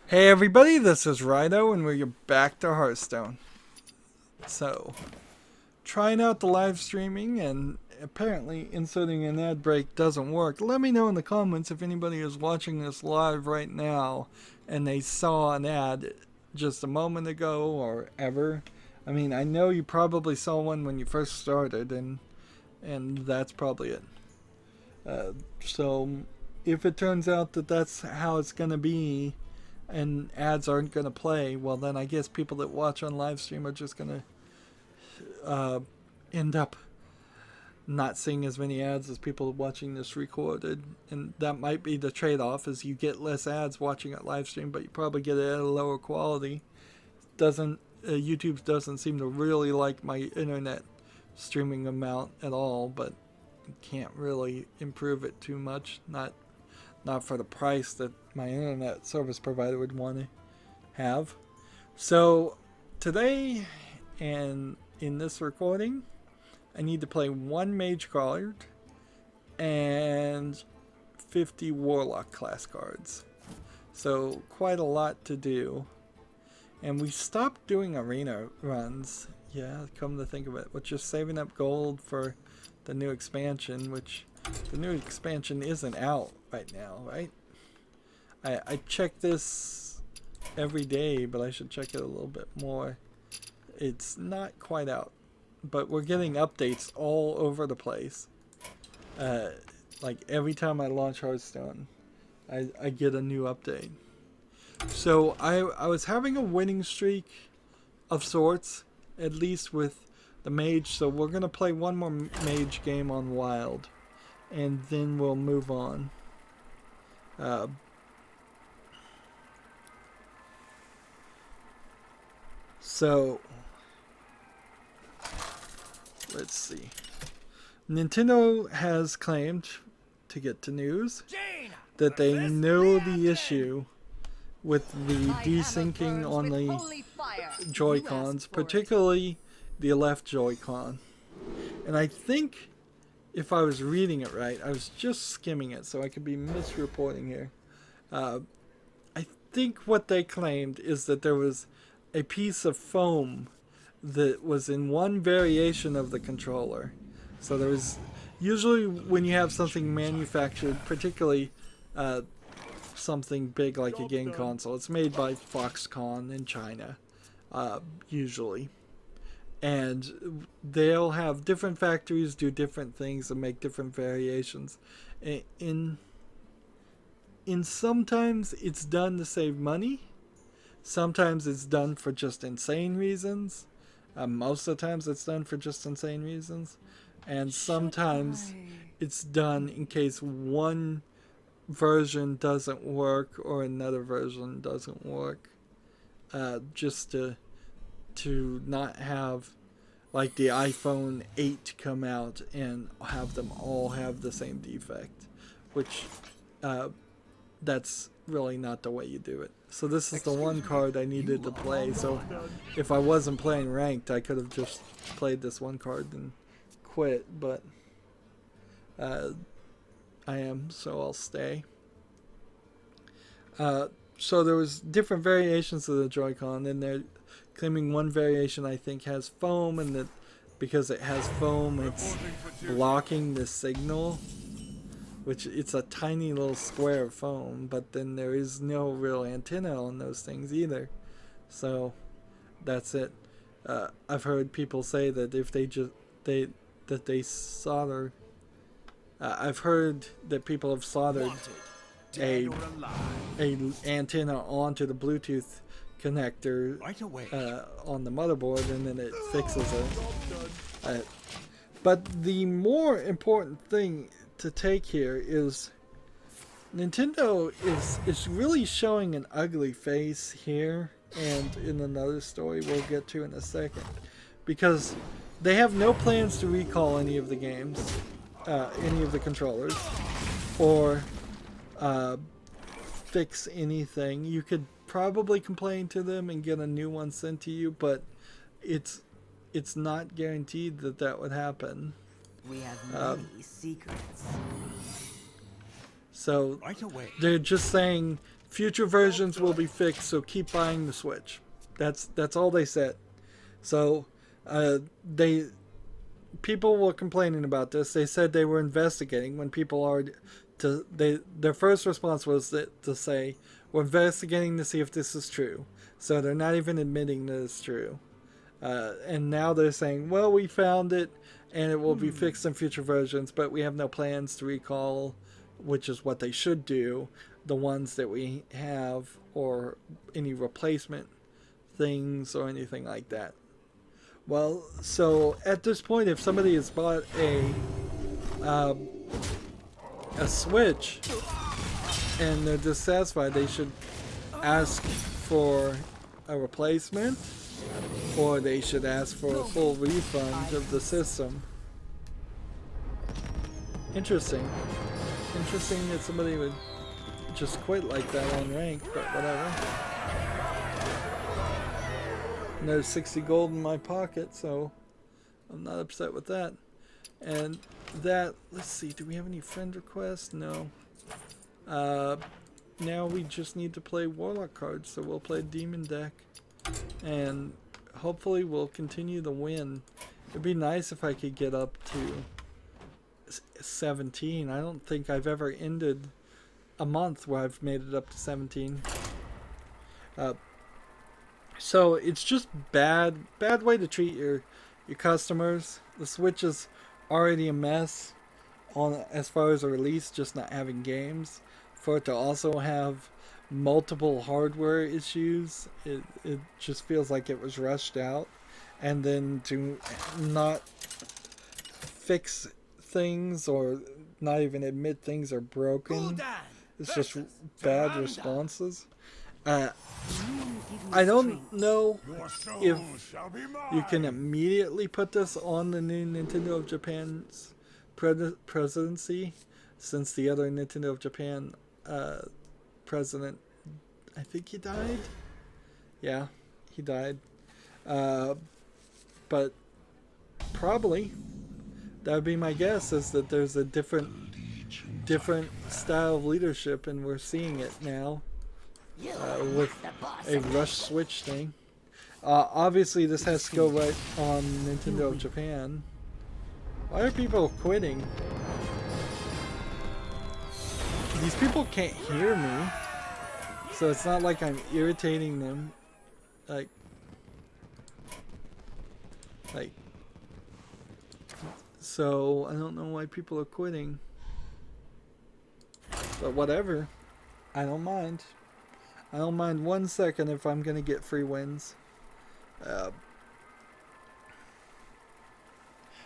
Hey everybody, this is Rydo and we're back to Hearthstone. So, trying out the live streaming and apparently inserting an ad break doesn't work. Let me know in the comments if anybody is watching this live right now and they saw an ad just a moment ago or ever. I mean, I know you probably saw one when you first started and that's probably it. So, if it turns out that that's how it's going to be, and ads aren't going to play, well, then I guess people that watch on live stream are just going to end up not seeing as many ads as people watching this recorded. And that might be the trade off, is you get less ads watching it live stream, but you probably get it at a lower quality. Doesn't YouTube doesn't seem to really like my internet streaming amount at all, but can't really improve it too much. Not for the price that my internet service provider would want to have. So today and in this recording, I need to play one mage card and 50 warlock class cards. So quite a lot to do. And we stopped doing arena runs. Yeah, come to think of it. We're just saving up gold for the new expansion, which the new expansion isn't out right now, right? I check this every day, but I should check it a little bit more. It's not quite out, but we're getting updates all over the place. Like every time I launch Hearthstone, I get a new update. So I was having a winning streak of sorts, at least with the mage, so we're going to play one more mage game on wild, and then we'll move on. So, let's see. Nintendo has claimed, to get to news, that they know the issue with the desyncing on the Joy-Cons, particularly the left Joy-Con. And I think, if I was reading it right, I was just skimming it, so I could be misreporting here. I think what they claimed is that there was a piece of foam that was in one variation of the controller. So there was, usually when you have something manufactured, particularly something big like a game console, it's made by Foxconn in China, usually. And they'll have different factories do different things and make different variations. In sometimes it's done to save money. Sometimes it's done for just insane reasons. Most of the times it's done for just insane reasons. And sometimes it's done in case one version doesn't work or another version doesn't work. Just to not have like the iPhone 8 come out and have them all have the same defect, which that's really not the way you do it. So this is the one card I needed to play. So if I wasn't playing ranked, I could have just played this one card and quit, but I am, so I'll stay. So there was different variations of the Joy-Con, and they're claiming one variation I think has foam, and that because it has foam, it's blocking the signal, which it's a tiny little square of foam, but then there is no real antenna on those things either. So that's it. I've heard people say that if they solder. I've heard that people have soldered a antenna onto the Bluetooth connector on the motherboard, and then it fixes it. But the more important thing to take here is Nintendo is really showing an ugly face here, and in another story we'll get to in a second, because they have no plans to recall any of the games, any of the controllers, or fix anything. You could probably complain to them and get a new one sent to you, but it's not guaranteed that that would happen. We have many secrets. So they're just saying future versions will be fixed, so keep buying the Switch. That's all they said. So people were complaining about this. They said they were investigating when people are their first response was to say we're investigating to see if this is true. So they're not even admitting that it's true. And now they're saying, well, we found it and it will be fixed in future versions, but we have no plans to recall, which is what they should do, the ones that we have, or any replacement things or anything like that. Well, so at this point, if somebody has bought a Switch and they're dissatisfied, they should ask for a replacement, or they should ask for a full refund of the system. Interesting. Interesting that somebody would just quit like that on rank, but whatever. Another 60 gold in my pocket, so I'm not upset with that. And that, let's see, do we have any friend requests? No. Now we just need to play Warlock cards, so we'll play Demon deck. And hopefully we'll continue to win. It'd be nice if I could get up to 17. I don't think I've ever ended a month where I've made it up to 17. So it's just bad way to treat your customers. The Switch is already a mess on as far as a release, just not having games. For it to also have multiple hardware issues, it just feels like it was rushed out. And then to not fix things or not even admit things are broken, it's just bad responses. I don't know if you can immediately put this on the new Nintendo of Japan's presidency, since the other Nintendo of Japan president, I think he died? Yeah, he died. But probably, that would be my guess, is that there's a different style of leadership, and we're seeing it now. With a rush Switch thing. Obviously this has to go right on Nintendo of Japan. Why are people quitting? These people can't hear me, so it's not like I'm irritating them. Like so I don't know why people are quitting, but whatever, I don't mind. I don't mind 1 second if I'm going to get free wins.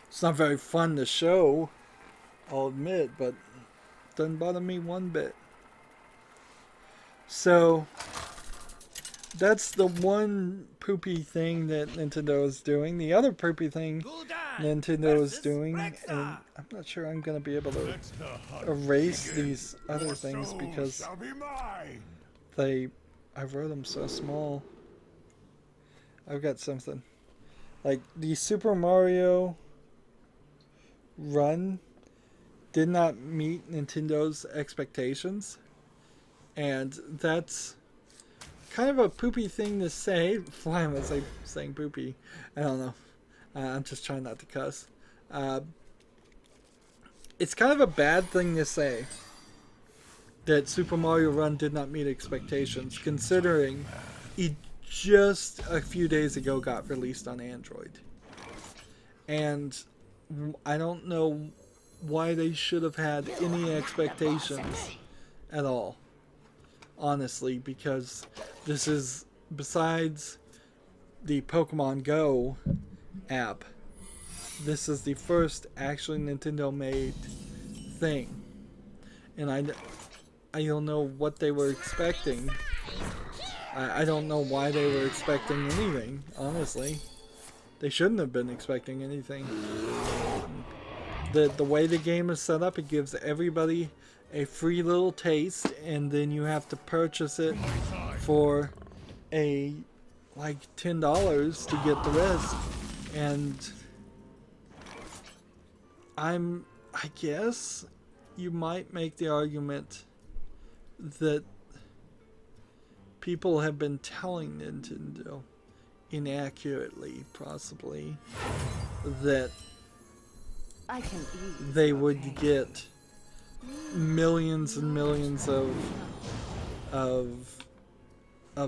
It's not very fun to show, I'll admit, but it doesn't bother me one bit. So, that's the one poopy thing that Nintendo is doing. The other poopy thing Nintendo is doing, and I'm not sure I'm going to be able to erase these other things because I wrote them so small. I've got something. Like, the Super Mario Run did not meet Nintendo's expectations. And that's kind of a poopy thing to say. Why am I saying poopy? I don't know. I'm just trying not to cuss. It's kind of a bad thing to say that Super Mario Run did not meet expectations, considering it just a few days ago got released on Android. And I don't know why they should have had any expectations at all, honestly, because this is, besides the Pokemon Go app, this is the first actually Nintendo made thing. And I don't know what they were expecting. I don't know why they were expecting anything, honestly. They shouldn't have been expecting anything. The way the game is set up, it gives everybody a free little taste, and then you have to purchase it for like $10 to get the rest. And I guess you might make the argument that people have been telling Nintendo, inaccurately possibly, that they would get millions and millions of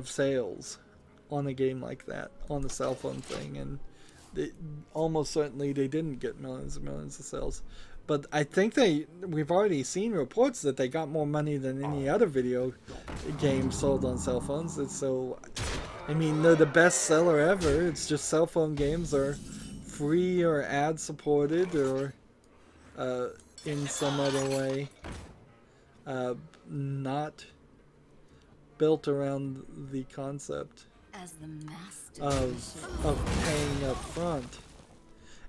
sales on a game like that, on the cell phone thing, and almost certainly they didn't get millions and millions of sales. But I think we've already seen reports that they got more money than any other video game sold on cell phones. And so, I mean, they're the best seller ever. It's just cell phone games are free or ad supported or in some other way not built around the concept of paying up front.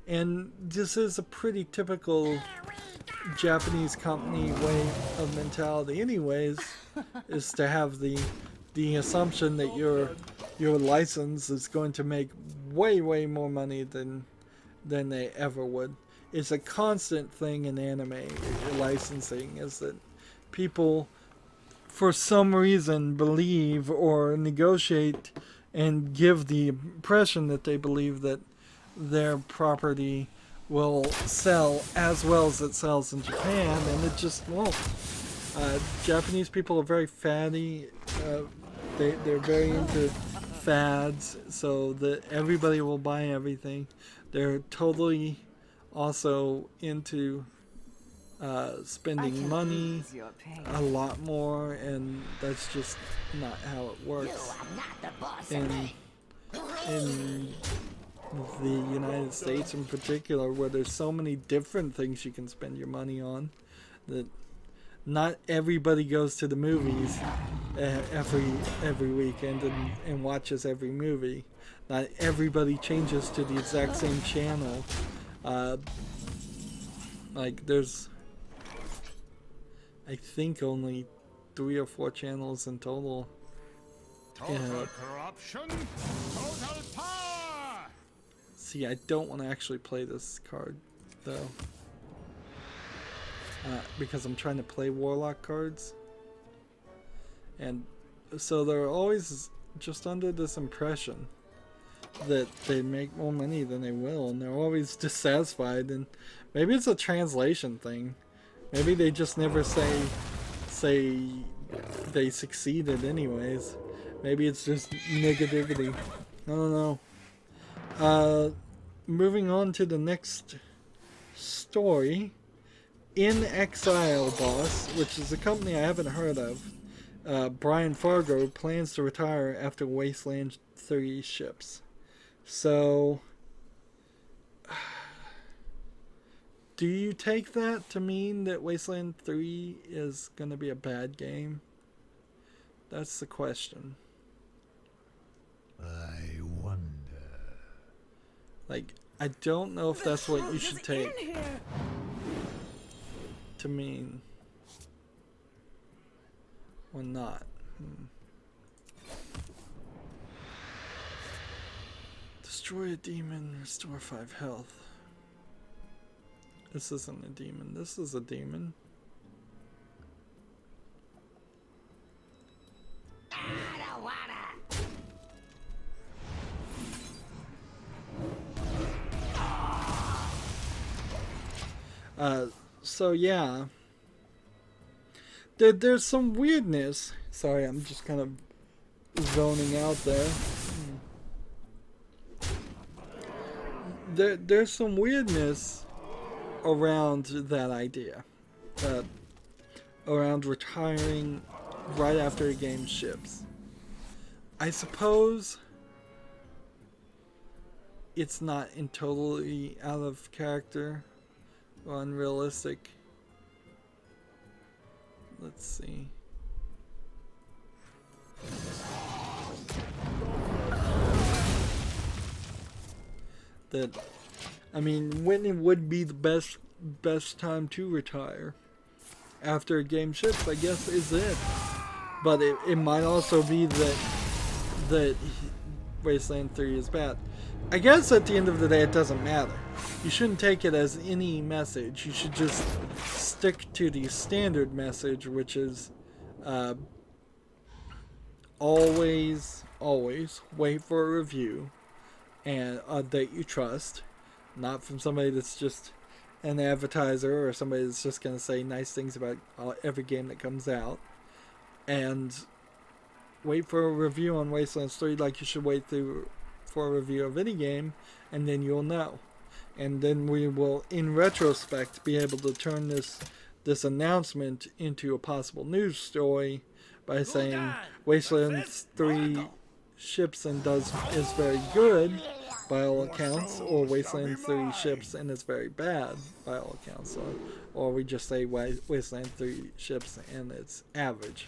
And this is a pretty typical Japanese company way of mentality anyways, is to have the assumption that your license is going to make way more money than they ever would. It's a constant thing in anime licensing, is that people for some reason believe or negotiate and give the impression that they believe that their property will sell as well as it sells in Japan, and it just won't. Japanese people are very fatty. They're very into fads, so that everybody will buy everything. They're totally also into spending money a lot more, and that's just not how it works. In the United States in particular, where there's so many different things you can spend your money on, that not everybody goes to the movies every weekend and watches every movie. Not everybody changes to the exact same channel. Like there's, I think, only 3 or 4 channels in total. Total corruption, total power. See, I don't want to actually play this card though, because I'm trying to play Warlock cards, and so they're always just under this impression that they make more money than they will, and they're always dissatisfied. And maybe it's a translation thing. Maybe they just never say they succeeded anyways. Maybe it's just negativity. I don't know. Moving on to the next story. In Exile Boss, which is a company I haven't heard of, Brian Fargo plans to retire after Wasteland 3 ships. So, do you take that to mean that Wasteland 3 is going to be a bad game? That's the question. I wonder. Like, I don't know if that's what you should take to mean or not. Destroy a demon, restore 5 health. This isn't a demon, this is a demon. I don't wanna. So yeah, there's some weirdness. Sorry, I'm just kind of zoning out there. There's some weirdness around that idea, around retiring right after a game ships. I suppose it's not totally out of character or unrealistic. Let's see. That, I mean, when would be the best time to retire? After a game ships, I guess, is it. But it might also be that Wasteland 3 is bad. I guess at the end of the day, it doesn't matter. You shouldn't take it as any message. You should just stick to the standard message, which is always wait for a review and that you trust, not from somebody that's just an advertiser or somebody that's just going to say nice things about every game that comes out. And wait for a review on Wastelands 3 like you should wait for a review of any game, and then you'll know. And then we will, in retrospect, be able to turn this announcement into a possible news story by saying Wastelands 3 ships and is very good by all accounts, or Wasteland 3 ships and is very bad by all accounts, or we just say Wasteland 3 ships and it's average,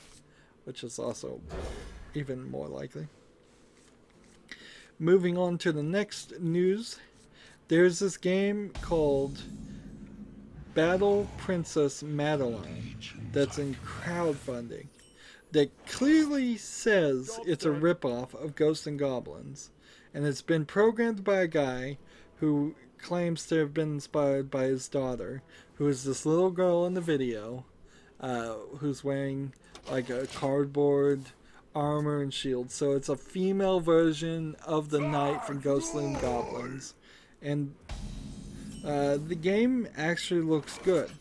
which is also even more likely. Moving on to the next news, there's this game called Battle Princess Madeline that's in crowdfunding that clearly says it's a ripoff of Ghosts and Goblins, and it's been programmed by a guy who claims to have been inspired by his daughter, who is this little girl in the video, who's wearing like a cardboard armor and shield. So it's a female version of the knight from Ghosts and Goblins, and the game actually looks good.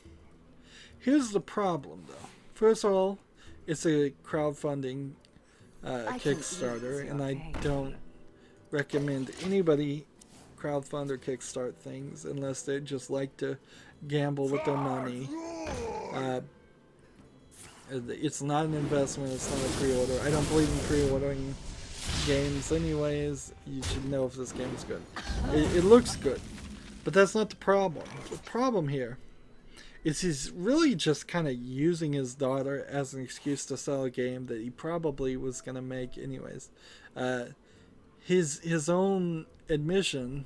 Here's the problem, though. First of all, it's a crowdfunding Kickstarter, and I don't recommend anybody crowdfund or kickstart things unless they just like to gamble with their money. It's not an investment, it's not a pre-order. I don't believe in pre-ordering games anyways. You should know if this game is good. It looks good, but that's not the problem. The problem here is he's really just kind of using his daughter as an excuse to sell a game that he probably was going to make anyways. His own admission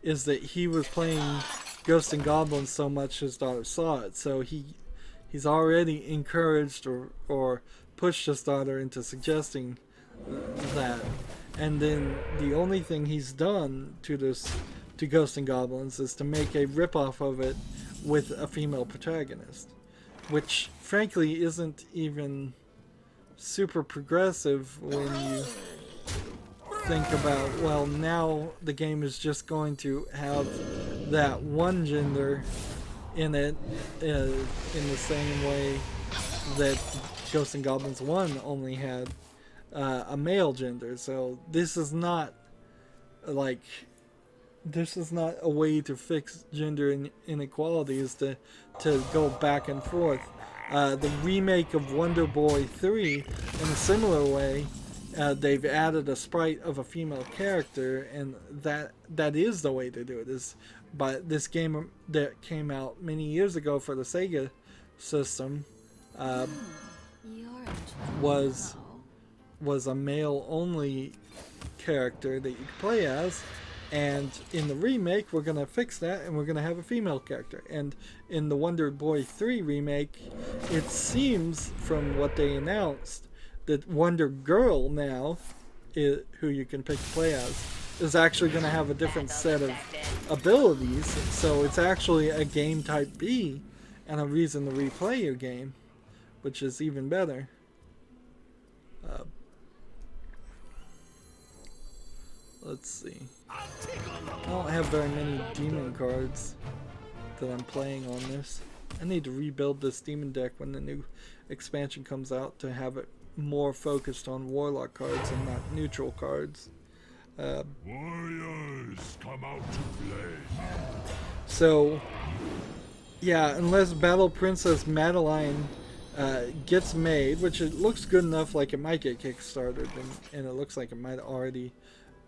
is that he was playing Ghosts and Goblins so much his daughter saw it, so he's already encouraged or pushed his daughter into suggesting that, and then the only thing he's done to Ghosts and Goblins is to make a ripoff of it with a female protagonist, which frankly isn't even super progressive when you think about, well, now the game is just going to have that one gender in it in the same way that Ghosts and Goblins 1 only had a male gender. So this is not a way to fix gender inequalities to go back and forth. The remake of Wonder Boy 3, in a similar way, they've added a sprite of a female character, and that is the way to do it. But this game that came out many years ago for the Sega system was a male-only character that you could play as. And in the remake, we're going to fix that, and we're going to have a female character. And in the Wonder Boy 3 remake, it seems, from what they announced, that Wonder Girl now, who you can pick to play as, is actually going to have a different set of abilities. So it's actually a game type B, and a reason to replay your game, which is even better. Let's see. I don't have very many demon cards that I'm playing on this. I need to rebuild this demon deck when the new expansion comes out to have it more focused on warlock cards and not neutral cards. Warriors, come out to play. So, yeah, unless Battle Princess Madeline gets made, which it looks good enough like it might get kickstarted, and it looks like it might already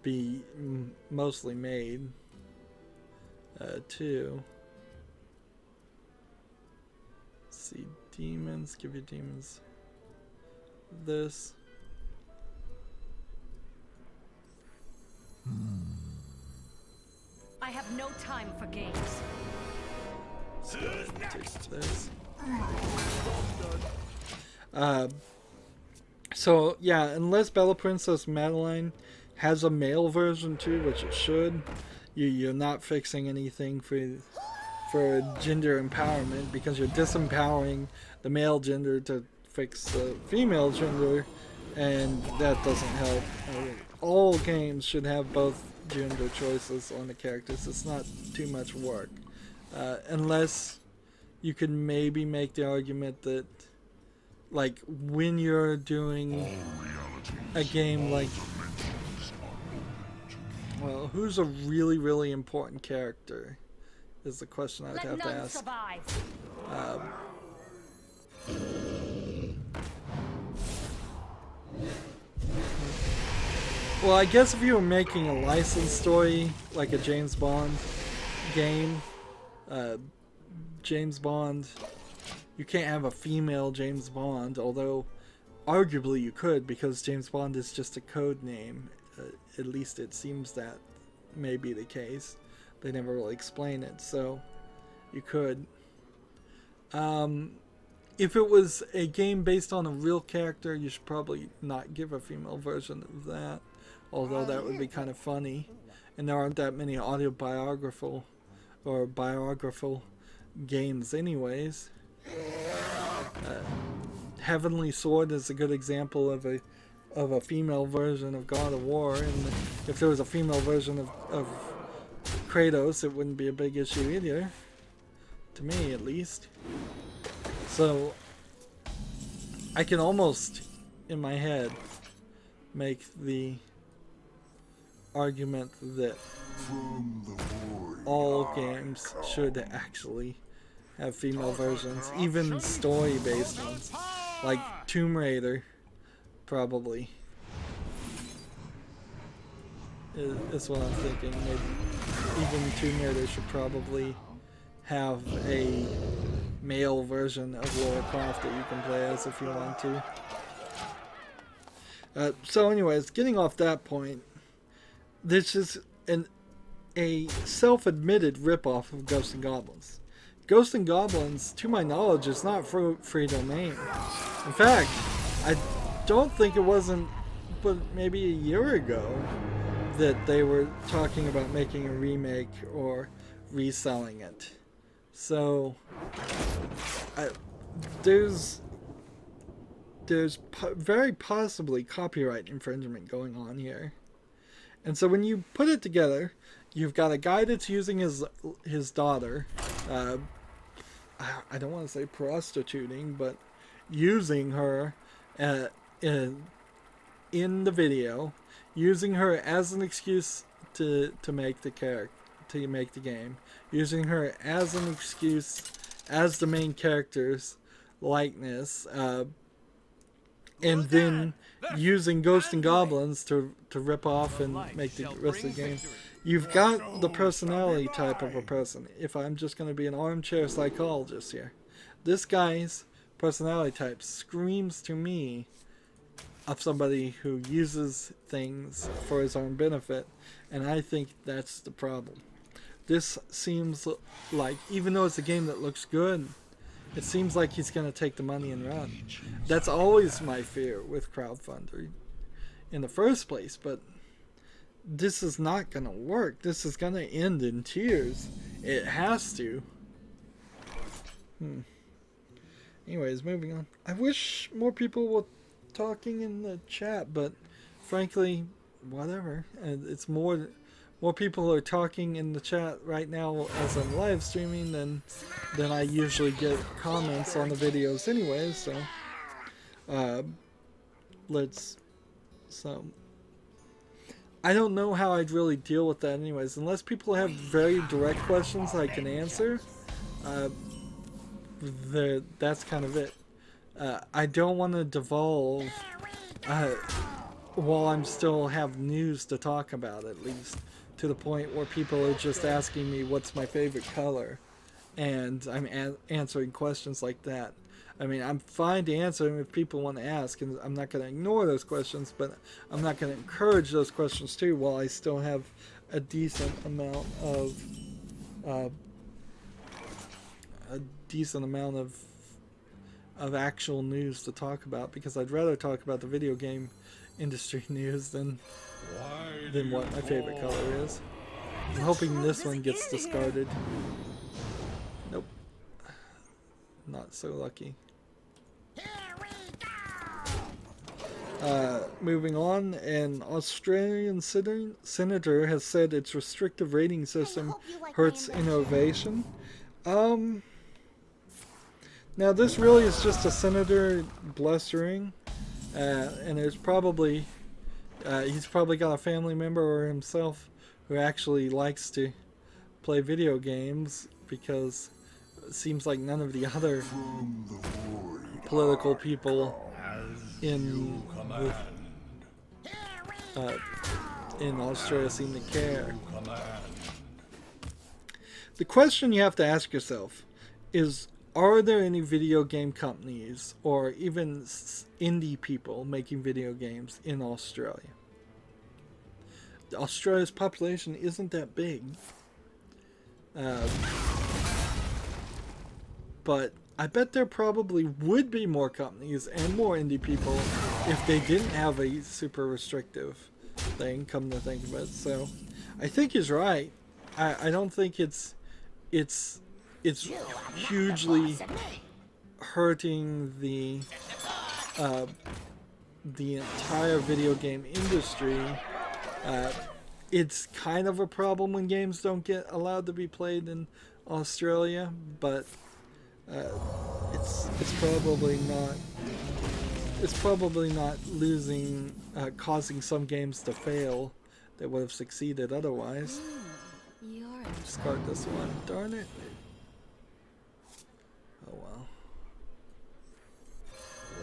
be mostly made too. Let's see, demons, give your demons this. I have no time for games. So take this. So yeah, unless Battle Princess Madeline has a male version too, which it should, you're not fixing anything for gender empowerment, because you're disempowering the male gender to fix the female gender and that doesn't help. All games should have both gender choices on the characters. It's not too much work, unless you could maybe make the argument that, like, when you're doing a game like, well, who's a really, really important character is the question I would have to ask. Well, I guess if you were making a licensed story, like a James Bond game, James Bond, you can't have a female James Bond, although arguably you could, because James Bond is just a code name. At least it seems that may be the case. They never really explain it, so you could. If it was a game based on a real character, you should probably not give a female version of that, although that would be kind of funny. And there aren't that many autobiographical or biographical games anyways. Heavenly Sword is a good example of a female version of God of War, and if there was a female version of Kratos, it wouldn't be a big issue either, to me at least. So I can almost, in my head, make the argument that all games should actually have female versions, even story-based ones, like Tomb Raider, probably. Is what I'm thinking. Maybe even Tomb Raider should probably have a male version of Warcraft that you can play as if you want to. So anyways, getting off that point, this is a self-admitted ripoff of Ghosts and Goblins. Ghosts and Goblins, to my knowledge, is not free domain. In fact, I don't think it wasn't, but maybe a year ago, that they were talking about making a remake or reselling it. So there's very possibly copyright infringement going on here. And so when you put it together, you've got a guy that's using his daughter, I don't want to say prostituting, but using her in the video, using her as an excuse to make the game, using her as an excuse as the main character's likeness, and then using Ghosts and Goblins to rip off and make the rest of the game. You've got the personality type of a person. If I'm just going to be an armchair psychologist here, this guy's personality type screams to me of somebody who uses things for his own benefit, and I think that's the problem. This seems like, even though it's a game that looks good, it seems like he's going to take the money and run. That's always my fear with crowdfunding in the first place, but this is not going to work. This is going to end in tears. It has to. Anyways, moving on. I wish more people were talking in the chat, but frankly, whatever. And it's more people are talking in the chat right now as I'm live streaming than I usually get comments on the videos anyway, so I don't know how I'd really deal with that anyways. Unless people have very direct questions I can answer, that's kind of it. I don't want to devolve while I'm still have news to talk about, at least, to the point where people are just asking me what's my favorite color, and I'm answering questions like that. I mean, I'm fine to answer them if people want to ask, and I'm not going to ignore those questions, but I'm not going to encourage those questions too, while I still have a decent amount of actual news to talk about, because I'd rather talk about the video game industry news than what my favorite color is. I'm hoping this one gets discarded. Nope. Not so lucky. Moving on, an Australian senator has said its restrictive rating system hurts innovation. Now this really is just a senator blustering, and there's probably he's probably got a family member or himself who actually likes to play video games, because it seems like none of the other political people in Australia seem to care. The question you have to ask yourself is, are there any video game companies or even indie people making video games in Australia? Australia's population isn't that big. But I bet there probably would be more companies and more indie people if they didn't have a super restrictive thing, come to think of it. So I think he's right. I don't think it's hugely hurting the entire video game industry. It's kind of a problem when games don't get allowed to be played in Australia, but it's probably not losing, causing some games to fail that would have succeeded otherwise. Discard this one. Darn it. Oh well.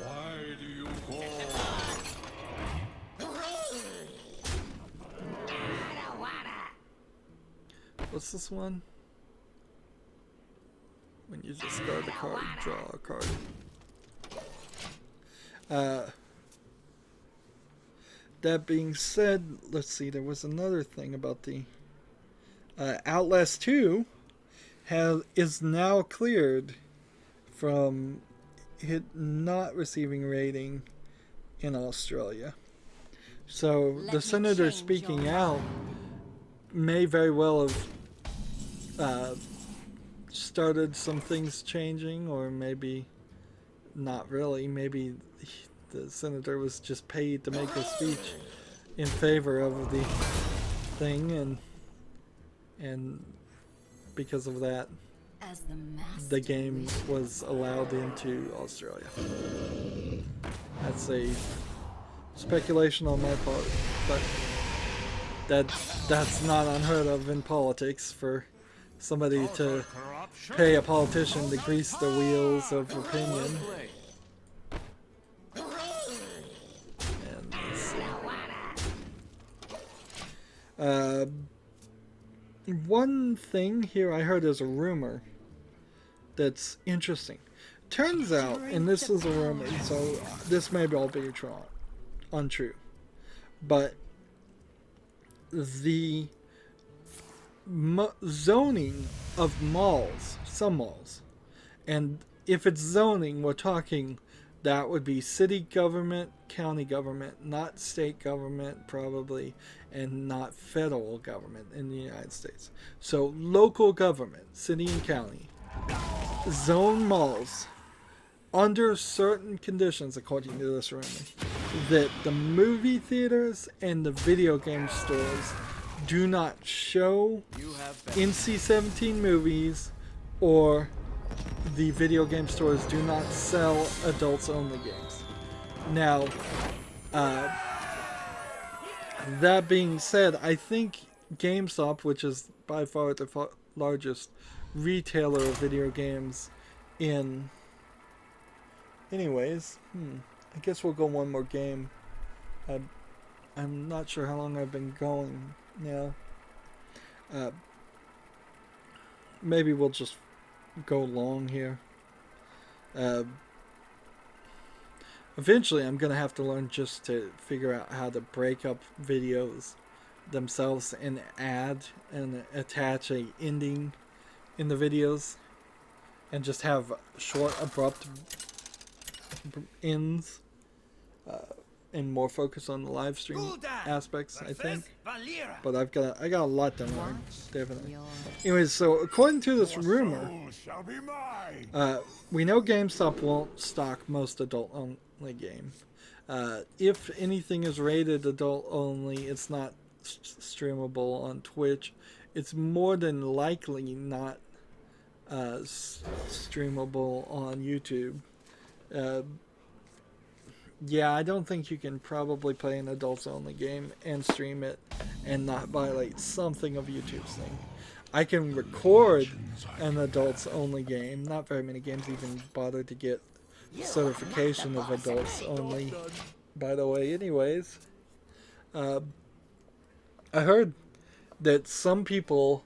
Why do you call? What's this one? When you discard a card, draw a card. That being said, let's see, there was another thing about the Outlast 2 is now cleared from not receiving rating in Australia. So the senator speaking out may very well have started some things changing, or maybe not really. Maybe the senator was just paid to make a speech in favor of the thing, and because of that, the game was allowed into Australia. That's a speculation on my part, but that's not unheard of in politics, for somebody to pay a politician to grease the wheels of opinion. And let's see. One thing here I heard is a rumor that's interesting. Turns out, and this is a rumor, so this may all be untrue, but the zoning of malls, some malls, and if it's zoning, we're talking that would be city government, county government, not state government probably, and not federal government in the United States. So local government, city and county, zone malls under certain conditions, according to this rumor, that the movie theaters and the video game stores do not show NC-17 movies, or the video game stores do not sell adults-only games. Now, that being said, I think GameStop, which is by far the largest retailer of video games in... Anyways, I guess we'll go one more game. I'm not sure how long I've been going now. Maybe we'll just go long here. Eventually I'm gonna have to learn just to figure out how to break up videos themselves and add and attach a ending in the videos, and just have short abrupt ends, and more focus on the live stream aspects, I think. But I got a lot to learn, definitely. Anyways, so according to this rumor, we know GameStop won't stock most adult-only games. If anything is rated adult only, it's not streamable on Twitch. It's more than likely not streamable on YouTube. Yeah, I don't think you can probably play an adults only game and stream it and not violate something of YouTube's thing. I can record an adults only game. Not very many games even bother to get certification of adults only, by the way. Anyways, I heard that some people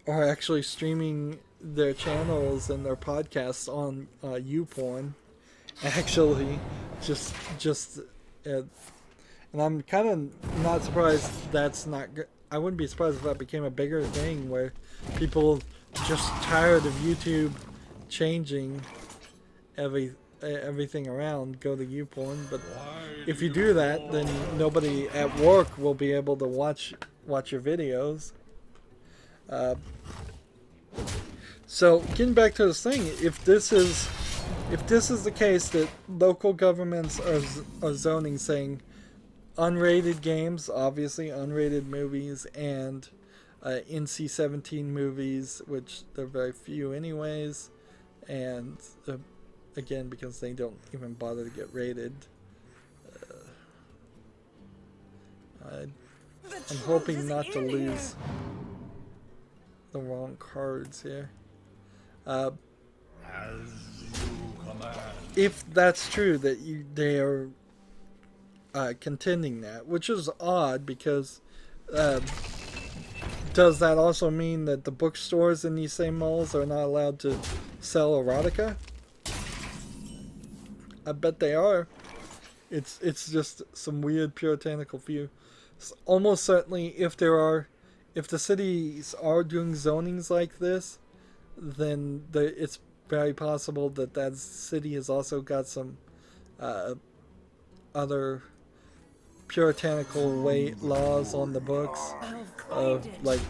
are actually streaming their channels and their podcasts on YouPorn. Actually, and I'm kind of not surprised that's not good. I wouldn't be surprised if that became a bigger thing where people just tired of YouTube changing everything around go to YouPorn. But if you do that, then nobody at work will be able to watch your videos. So getting back to this thing, if this is the case that local governments are zoning, saying unrated games, obviously unrated movies, and NC-17 movies, which they're very few anyways, and again, because they don't even bother to get rated. I'm hoping not to lose the wrong cards here. If that's true that they are contending that, which is odd because does that also mean that the bookstores in these same malls are not allowed to sell erotica? I bet they are. It's just some weird puritanical view. Almost certainly, if the cities are doing zonings like this, then it's very possible that city has also got some other puritanical laws on the books of like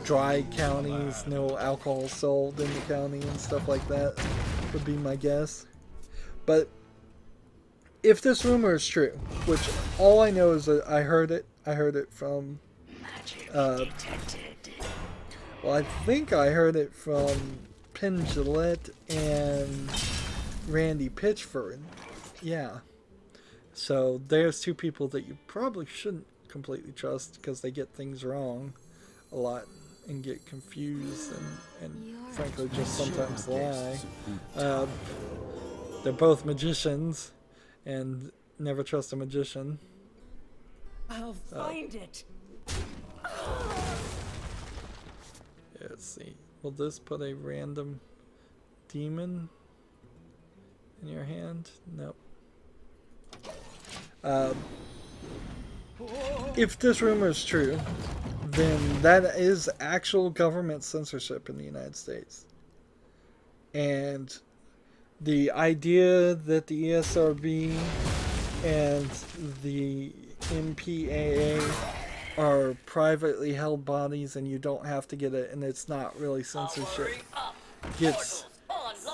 dry counties, no alcohol sold in the county and stuff like that would be my guess. But if this rumor is true, which all I know is that I heard it from well, I think I heard it from Penn Jillette and Randy Pitchford. Yeah. So there's two people that you probably shouldn't completely trust because they get things wrong a lot and get confused and frankly just sometimes lie. They're both magicians and never trust a magician. I'll find it. Yeah, let's see. Will this put a random demon in your hand? Nope. If this rumor is true, then that is actual government censorship in the United States. And the idea that the ESRB and the MPAA are privately held bodies and you don't have to get it and it's not really censorship gets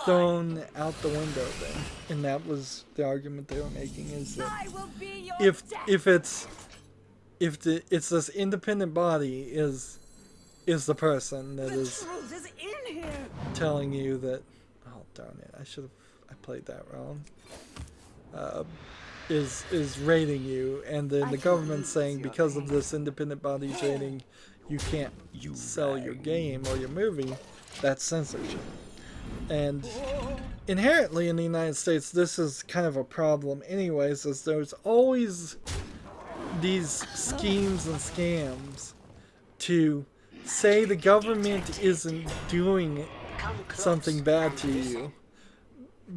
thrown out the window then. And that was the argument they were making, is that if it's this independent body is the person that is telling you that, oh darn it, I played that wrong. Is rating you, and then the government's saying because of this independent body's rating, you can't sell your game or your movie. That's censorship. And inherently in the United States, this is kind of a problem anyways, as there's always these schemes and scams to say the government isn't doing something bad to you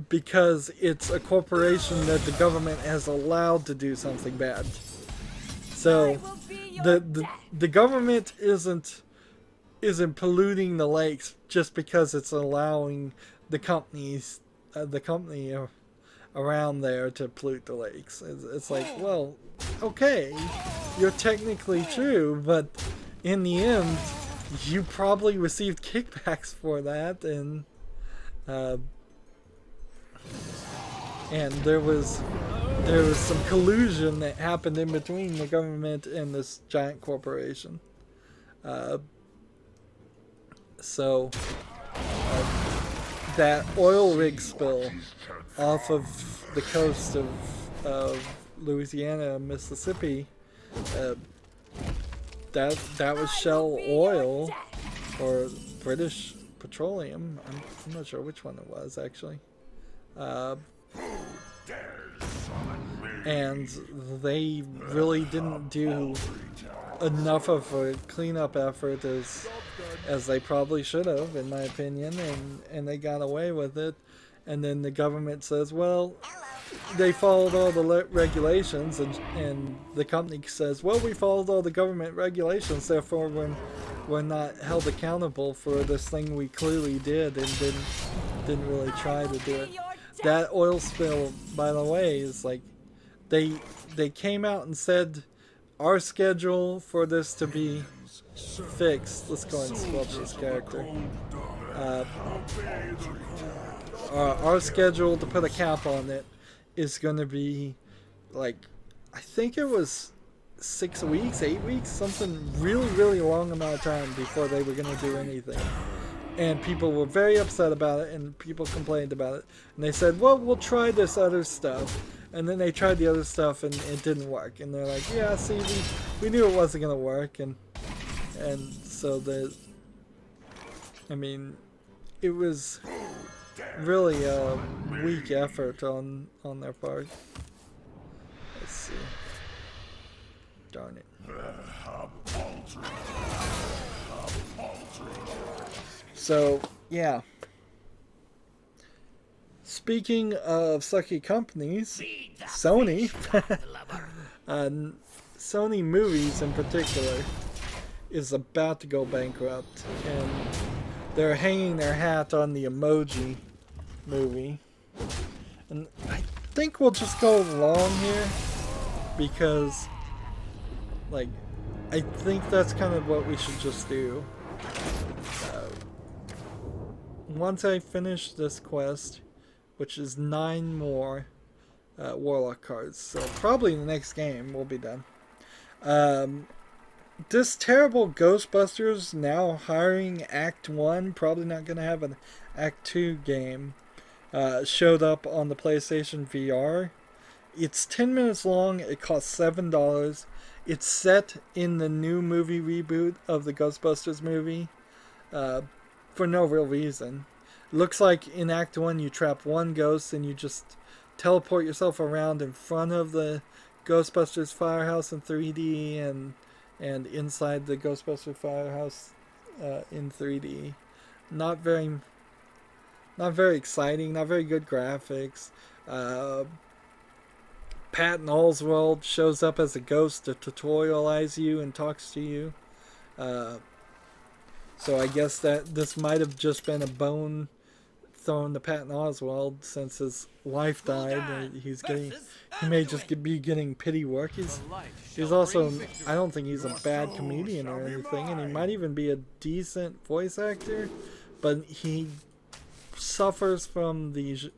because it's a corporation that the government has allowed to do something bad. So the government isn't polluting the lakes just because it's allowing the company around there to pollute the lakes. It's like, well, okay, you're technically true, but in the end, you probably received kickbacks for that, and there was there was some collusion that happened in between the government and this giant corporation. So that oil rig spill off of the coast of Louisiana, Mississippi, that was Shell Oil or British Petroleum. I'm not sure which one it was actually. And they really didn't do enough of a cleanup effort as they probably should have, in my opinion, and they got away with it. And then the government says, well, they followed all the regulations, and the company says, well, we followed all the government regulations, therefore we're not held accountable for this thing we clearly did and didn't really try to do it. That oil spill, by the way, is like they came out and said our schedule for this to be fixed. Let's go and swap this character. Our schedule to put a cap on it is going to be like, I think it was 6 weeks, 8 weeks, something really, really long amount of time before they were going to do anything. And people were very upset about it, and people complained about it. And they said, well, we'll try this other stuff. And then they tried the other stuff, and it didn't work. And they're like, yeah, see, we knew it wasn't going to work. And so it was really a weak effort on their part. Let's see. Darn it. So, yeah. Speaking of sucky companies, Sony, Sony Movies in particular, is about to go bankrupt. And they're hanging their hat on the Emoji Movie. And I think we'll just go long here because, like, I think that's kind of what we should just do. Once I finish this quest, which is 9 more Warlock cards, so probably in the next game we'll be done. This terrible Ghostbusters now hiring Act 1, probably not going to have an Act 2 game, showed up on the PlayStation VR. It's 10 minutes long, it costs $7. It's set in the new movie reboot of the Ghostbusters movie, for no real reason. Looks like in Act 1 you trap one ghost and you just teleport yourself around in front of the Ghostbusters firehouse in 3D and inside the Ghostbusters firehouse in 3D. Not very exciting, not very good graphics. Patton Oswalt shows up as a ghost to tutorialize you and talks to you. So I guess that this might have just been a bone thrown to Patton Oswalt since his wife died. He may just be getting pity work. He's also, I don't think he's a bad comedian or anything, and he might even be a decent voice actor, but he suffers from the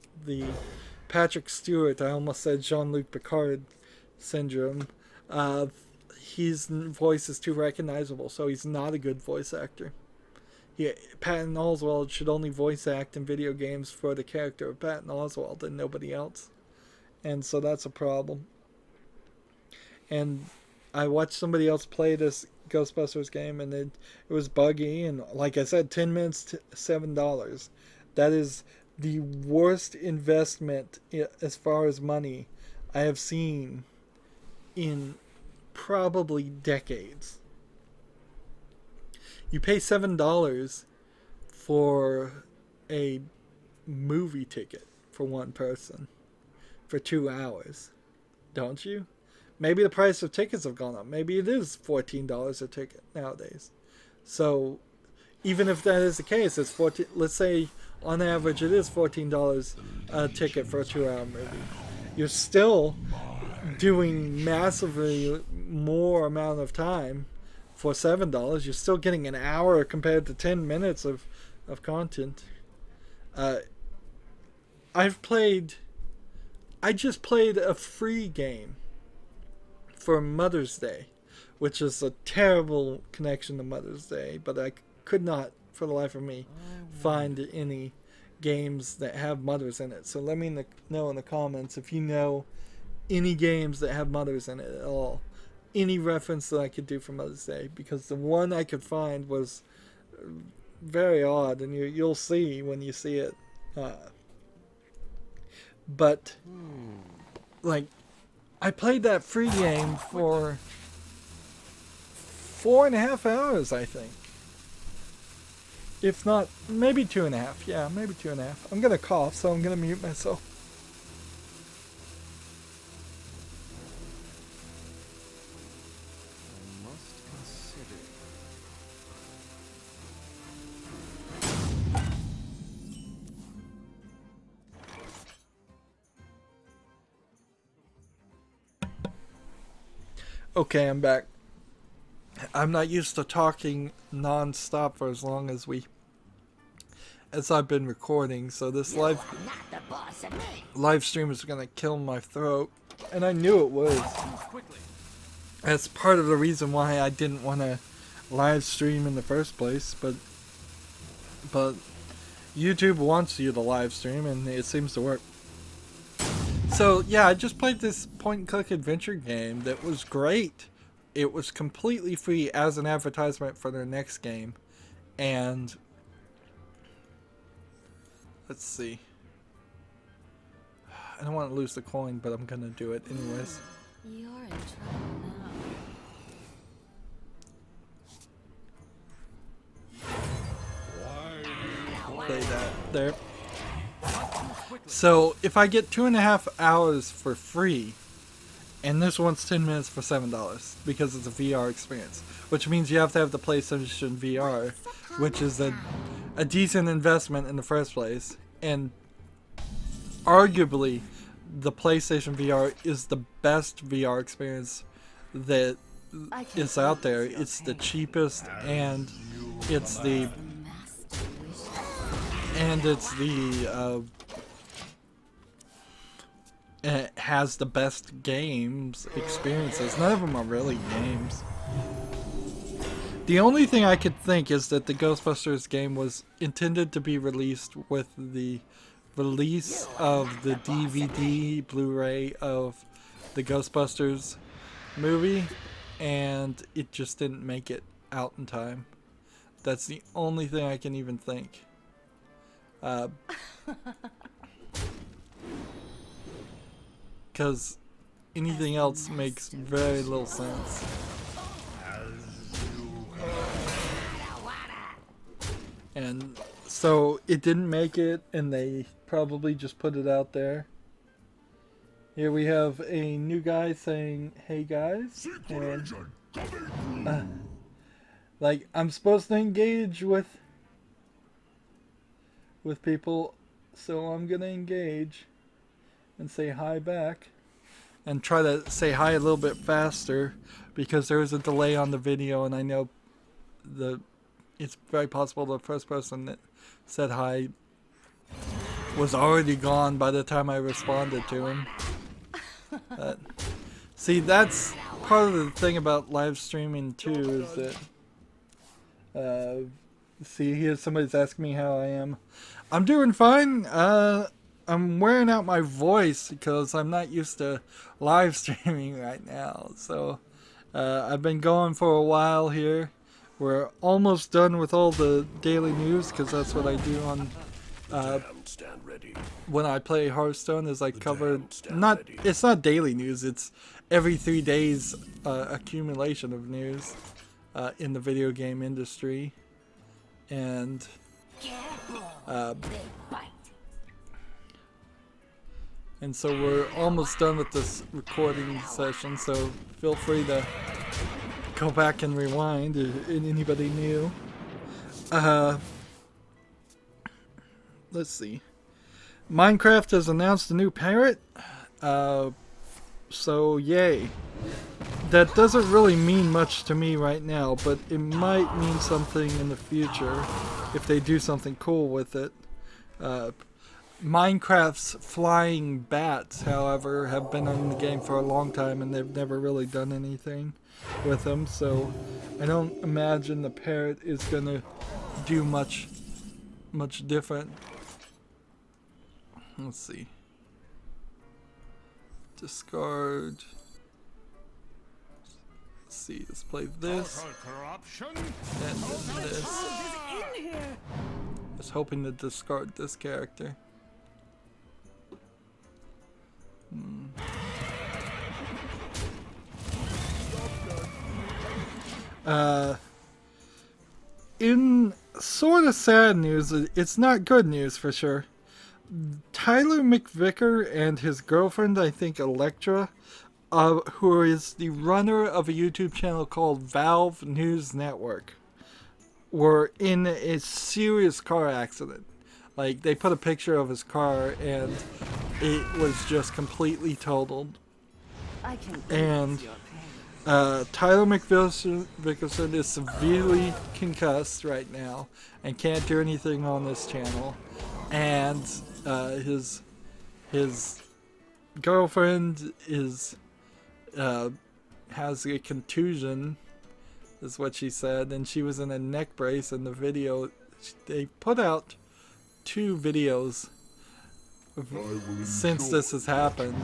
Patrick Stewart, I almost said Jean-Luc Picard syndrome. His voice is too recognizable, so he's not a good voice actor. Patton Oswalt should only voice act in video games for the character of Patton Oswalt and nobody else. And so that's a problem. And I watched somebody else play this Ghostbusters game, and it was buggy, and like I said, 10 minutes, $7. That is the worst investment as far as money I have seen in probably decades. You pay $7 for a movie ticket for one person for 2 hours, don't you? Maybe the price of tickets have gone up. Maybe it is $14 a ticket nowadays. So even if that is the case, it's 14. Let's say on average it is $14 a ticket for a 2-hour movie. You're still doing massively more amount of time for $7. You're still getting an hour compared to 10 minutes of content. I I just played a free game for Mother's Day, which is a terrible connection to Mother's Day, but I could not, for the life of me, find any games that have mothers in it. So let me know in the comments if you know any games that have mothers in it at all. Any reference that I could do for Mother's Day, because the one I could find was very odd, and you'll see when you see it. But like, I played that free game for 4.5 hours, I think. If not, maybe 2.5. Yeah, maybe 2.5. I'm gonna cough, so I'm gonna mute myself. I must consider. Okay, I'm back. I'm not used to talking non-stop for as long as I've been recording, so this live stream is gonna kill my throat, and I knew it would. That's part of the reason why I didn't want to live stream in the first place, but YouTube wants you to live stream, and it seems to work. So yeah, I just played this point-and-click adventure game that was great. It was completely free as an advertisement for their next game, and let's see. I don't want to lose the coin, but I'm gonna do it anyways. You're in trouble now. Play that there. So if I get 2.5 hours for free, and this one's 10 minutes for $7 because it's a VR experience, which means you have to have the PlayStation VR, which is a decent investment in the first place, and arguably the PlayStation VR is the best VR experience that is out there. It's the cheapest, and it's the it has the best games experiences. None of them are really games. The only thing I could think is that the Ghostbusters game was intended to be released with the release of the DVD Blu-ray of the Ghostbusters movie, and it just didn't make it out in time. That's the only thing I can even think. Because anything else makes very little sense. And so it didn't make it, and they probably just put it out there. Here we have a new guy saying, "Hey guys," and like, I'm supposed to engage with people, so I'm gonna engage and say hi back, and try to say hi a little bit faster because there is a delay on the video, and I know it's very possible the first person that said hi was already gone by the time I responded to him. See, that's part of the thing about live streaming too, is that see, here somebody's asking me how I am. I'm doing fine. I'm wearing out my voice because I'm not used to live streaming right now. So I've been going for a while here. We're almost done with all the daily news because that's what I do on when I play Hearthstone. Is I cover it's not daily news. It's every 3 days accumulation of news in the video game industry, and so we're almost done with this recording session, so feel free to go back and rewind if anybody new. Let's see. Minecraft has announced a new parrot, so yay. That doesn't really mean much to me right now, but it might mean something in the future if they do something cool with it. Minecraft's flying bats, however, have been in the game for a long time and they've never really done anything with them, so I don't imagine the parrot is gonna do much different. Let's see. Discard. Let's see, let's play this. And this. I was hoping to discard this character. In sort of sad news, it's not good news for sure. Tyler McVicker and his girlfriend, I think Electra, who is the runner of a YouTube channel called Valve News Network, were in a serious car accident. Like, they put a picture of his car and it was just completely totaled. And Tyler McVicker is severely concussed right now and can't do anything on this channel. And his girlfriend is has a contusion, is what she said, and she was in a neck brace. In the video, they put out 2 videos since this has happened.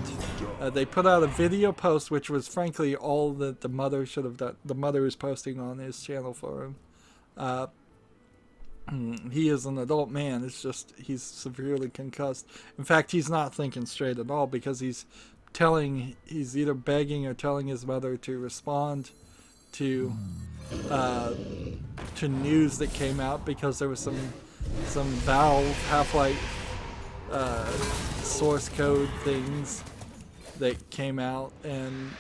They put out a video post, which was frankly all that the mother should have done. The mother is posting on his channel for him. He is an adult man. It's just he's severely concussed. In fact, he's not thinking straight at all, because he's either begging or telling his mother to respond to news that came out, because there was some Valve Half-Life source code things that came out, and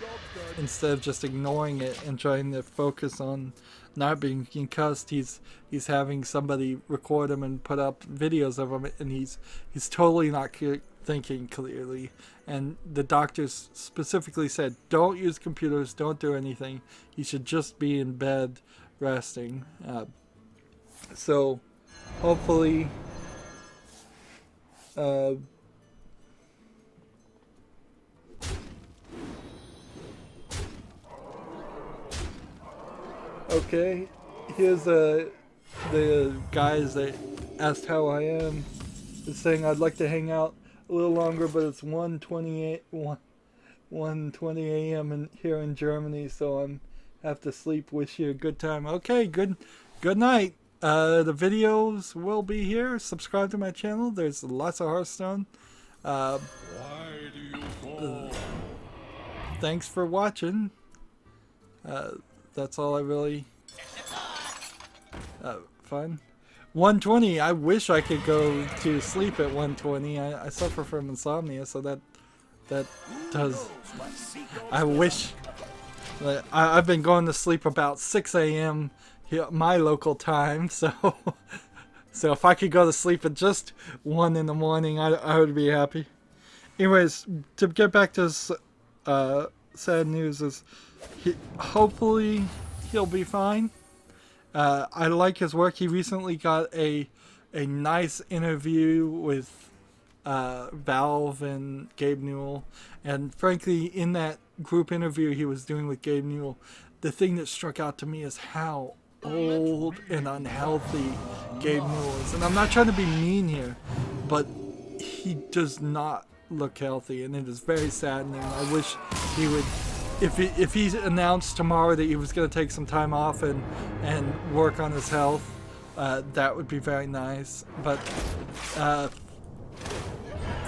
instead of just ignoring it and trying to focus on not being concussed, he's having somebody record him and put up videos of him, and he's totally not thinking clearly. And the doctors specifically said, don't use computers, don't do anything. He should just be in bed resting. So hopefully okay, here's the guys that asked how I am. Is saying I'd like to hang out a little longer, but it's 1:20 a.m. here in Germany, so I'm have to sleep. Wish you a good time. Okay, good night. The videos will be here. Subscribe to my channel. There's lots of Hearthstone. Why do you fall? Thanks for watching. That's all I really... fun. 1:20. I wish I could go to sleep at 1:20. I suffer from insomnia, so that does... I wish... I've been going to sleep about 6 a.m. here, my local time, so if I could go to sleep at just 1 in the morning, I would be happy. Anyways, to get back to this, sad news is... hopefully he'll be fine. I like his work. He recently got a nice interview with Valve and Gabe Newell, and frankly, in that group interview he was doing with Gabe Newell, the thing that struck out to me is how old and unhealthy Gabe Newell is. And I'm not trying to be mean here, but he does not look healthy, and it is very saddening. I wish he would... If he announced tomorrow that he was going to take some time off and work on his health, that would be very nice. But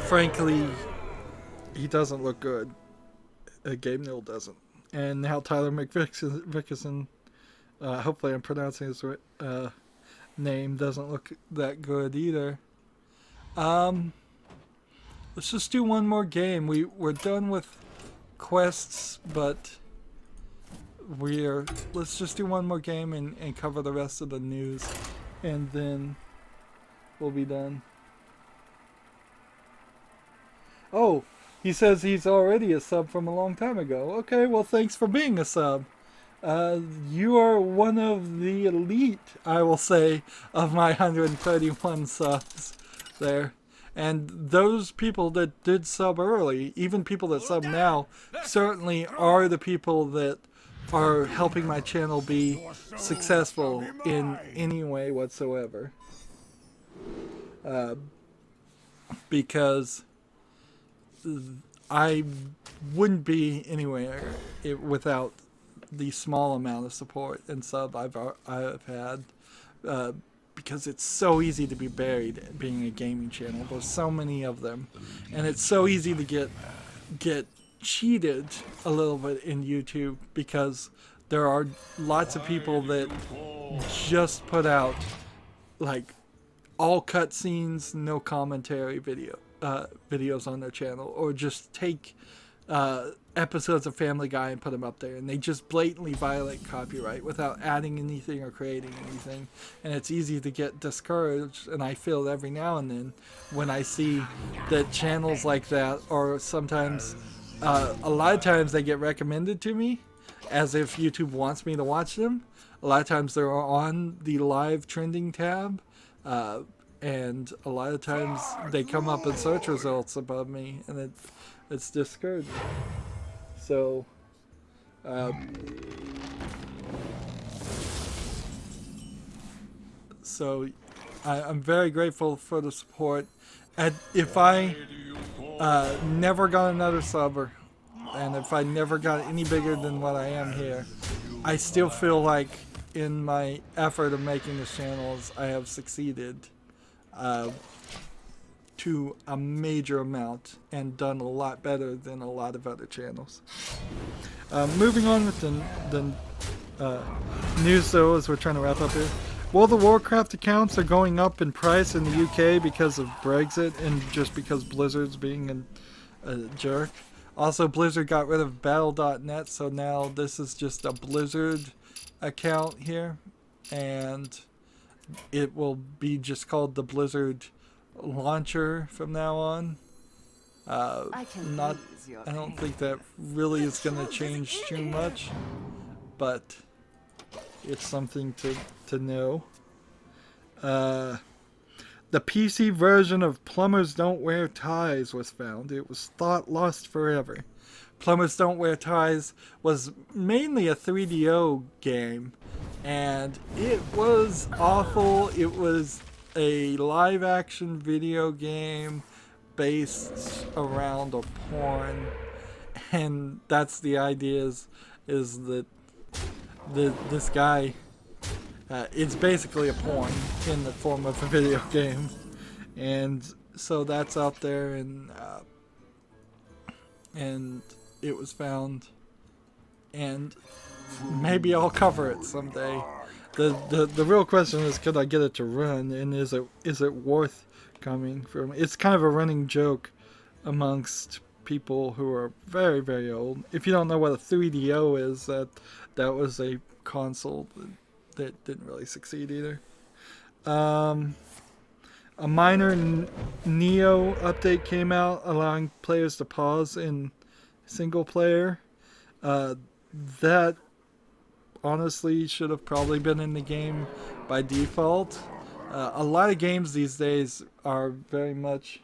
frankly, he doesn't look good. Gabe Newell doesn't. And now Tyler McVicker, hopefully I'm pronouncing his name, doesn't look that good either. Let's just do one more game. We're done with quests, but let's just do one more game and cover the rest of the news, and then we'll be done. Oh, he says he's already a sub from a long time ago. Okay, well, thanks for being a sub. You are one of the elite, I will say, of my 131 subs there. And those people that did sub early, even people that sub now, certainly are the people that are helping my channel be successful in any way whatsoever. Because I wouldn't be anywhere without the small amount of support and sub I've had. Because it's so easy to be buried being a gaming channel. There's so many of them, and it's so easy to get cheated a little bit in YouTube because there are lots of people that just put out like all cutscenes, no commentary videos on their channel, or just take episodes of Family Guy and put them up there, and they just blatantly violate copyright without adding anything or creating anything, and it's easy to get discouraged. And I feel it every now and then when I see that channels like that, or sometimes a lot of times they get recommended to me as if YouTube wants me to watch them. A lot of times they're on the live trending tab, and a lot of times they come up in search results above me, and it's discouraging. So, I'm very grateful for the support. And if I never got another subber, and if I never got any bigger than what I am here, I still feel like in my effort of making this channel, I have succeeded to a major amount and done a lot better than a lot of other channels. Moving on with the news though, as we're trying to wrap up here. World of Warcraft accounts are going up in price in the UK because of Brexit and just because Blizzard's being a jerk. Also, Blizzard got rid of Battle.net, so now this is just a Blizzard account here, and it will be just called the Blizzard launcher from now on. I don't think that really is going to change too much, but it's something to know. The PC version of Plumbers Don't Wear Ties was found. It was thought lost forever. Plumbers Don't Wear Ties was mainly a 3DO game, and it was awful. It was a live action video game based around a porn, and that's the idea is that this guy, it's basically a porn in the form of a video game, and so that's out there, and it was found, and maybe I'll cover it someday. The real question is, could I get it to run, and is it worth coming from? It's kind of a running joke amongst people who are very, very old. If you don't know what a 3DO is, that was a console that didn't really succeed either. A minor Neo update came out allowing players to pause in single player. That honestly should have probably been in the game by default. A lot of games these days are very much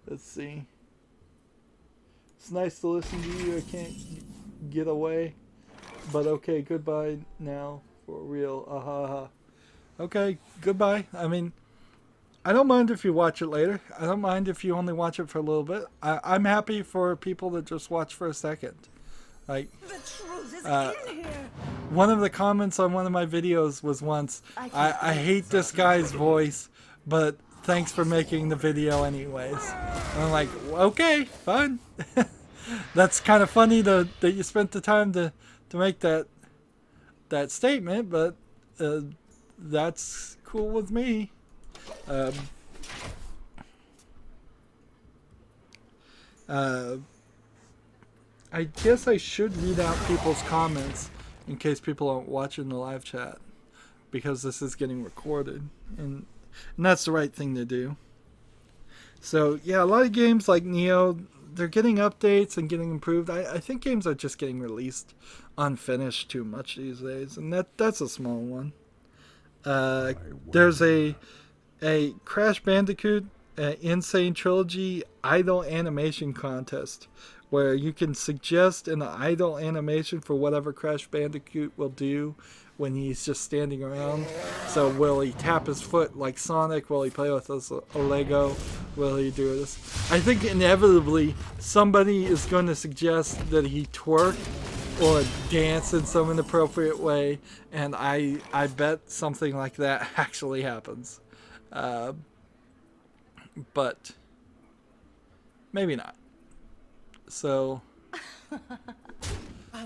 let's see. It's nice to listen to you. I can't get away. But okay, goodbye now. For real. Aha. Okay, goodbye. I mean, I don't mind if you watch it later. I don't mind if you only watch it for a little bit. I'm happy for people that just watch for a second. Like, the truth is in here. One of the comments on one of my videos was once, I hate this guy's voice, but thanks for making the video anyways. And I'm like, okay, fine. That's kind of funny that you spent the time to make that statement, but that's cool with me. I guess I should read out people's comments in case people aren't watching the live chat, because this is getting recorded, and that's the right thing to do. So yeah, a lot of games like Neo, they're getting updates and getting improved. I think games are just getting released unfinished too much these days, and that's a small one. There's a Crash Bandicoot Insane Trilogy idle animation contest where you can suggest an idle animation for whatever Crash Bandicoot will do when he's just standing around. So will he tap his foot like Sonic? Will he play with a Lego? Will he do this? I think inevitably somebody is going to suggest that he twerk or dance in some inappropriate way, and I bet something like that actually happens. But maybe not. So,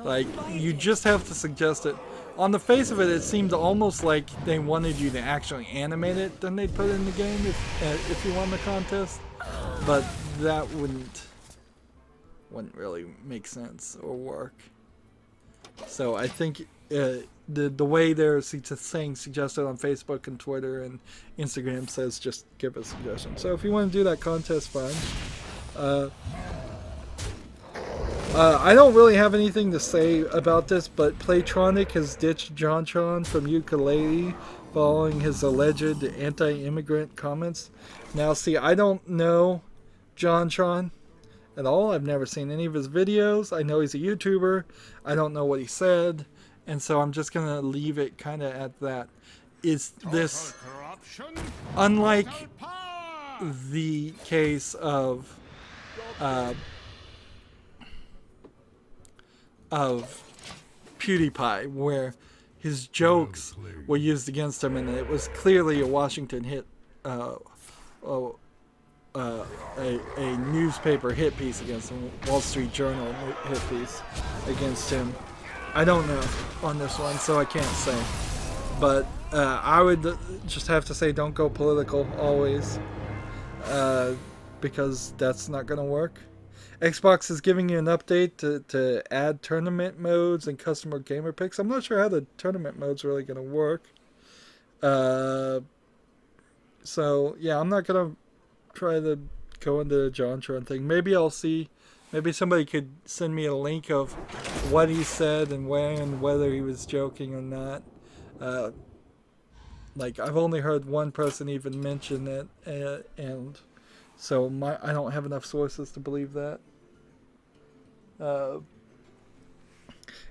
like, you just have to suggest it. On the face of it, it seemed almost like they wanted you to actually animate it, then they'd put it in the game if you won the contest. But that wouldn't really make sense or work. So I think the way they're saying suggested on Facebook and Twitter and Instagram says just give a suggestion. So if you want to do that contest, fine. I don't really have anything to say about this, but Playtronic has ditched JonTron from Yooka-Laylee following his alleged anti-immigrant comments. Now, see, I don't know JonTron at all. I've never seen any of his videos. I know he's a YouTuber. I don't know what he said. And so I'm just going to leave it kind of at that. Is this, unlike the case of PewDiePie, where his jokes were used against him, and it was clearly a Washington hit, a newspaper hit piece against him, Wall Street Journal hit piece against him. I don't know on this one, so I can't say. But I would just have to say don't go political always, because that's not going to work. Xbox is giving you an update to add tournament modes and customer gamer picks. I'm not sure how the tournament mode's really going to work. So, yeah, I'm not going to try to go into the JonTron thing. Maybe I'll see. Maybe somebody could send me a link of what he said and when and whether he was joking or not. Like, I've only heard one person even mention it, and so I don't have enough sources to believe that.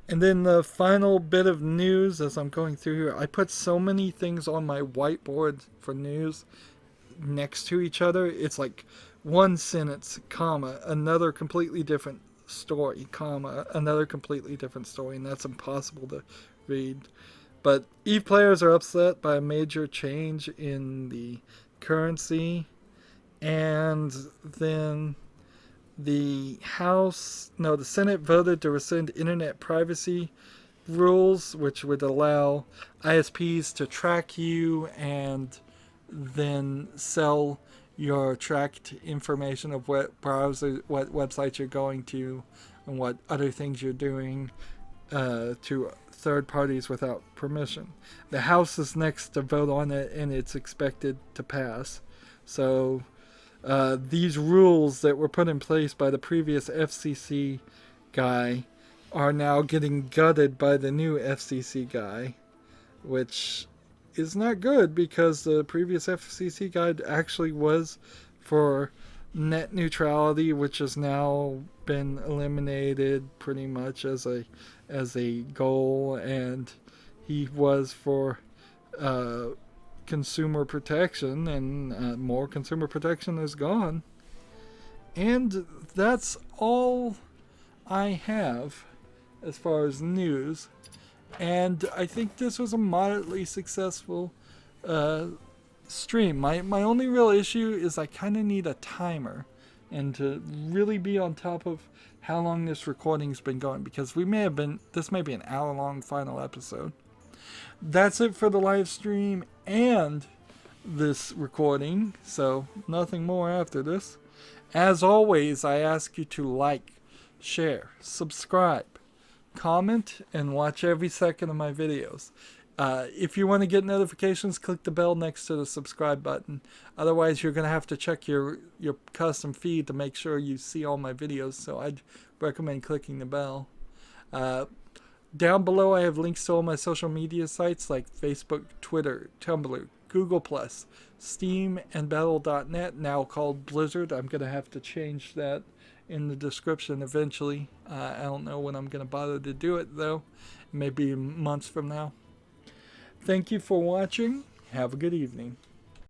And then the final bit of news as I'm going through here, I put so many things on my whiteboard for news next to each other. It's like one sentence, comma, another completely different story, comma, another completely different story, and that's impossible to read. But EVE players are upset by a major change in the currency, and then the Senate voted to rescind internet privacy rules, which would allow ISPs to track you and then sell your tracked information of what browser, what websites you're going to, and what other things you're doing to third parties without permission. The House is next to vote on it, and it's expected to pass. So these rules that were put in place by the previous FCC guy are now getting gutted by the new FCC guy, which is not good because the previous FCC guy actually was for net neutrality, which has now been eliminated pretty much as a goal, and he was for consumer protection, and more consumer protection is gone. And that's all I have as far as news. And I think this was a moderately successful stream. My only real issue is I kind of need a timer and to really be on top of how long this recording's been going, because this may be an hour-long final episode. That's it for the live stream and this recording, so nothing more after this. As always, I ask you to like, share, subscribe, comment, and watch every second of my videos. If you want to get notifications, click the bell next to the subscribe button. Otherwise, you're going to have to check your custom feed to make sure you see all my videos, so I'd recommend clicking the bell. Down below, I have links to all my social media sites like Facebook, Twitter, Tumblr, Google+, Steam, and Battle.net, now called Blizzard. I'm going to have to change that in the description eventually. I don't know when I'm going to bother to do it, though. Maybe months from now. Thank you for watching. Have a good evening.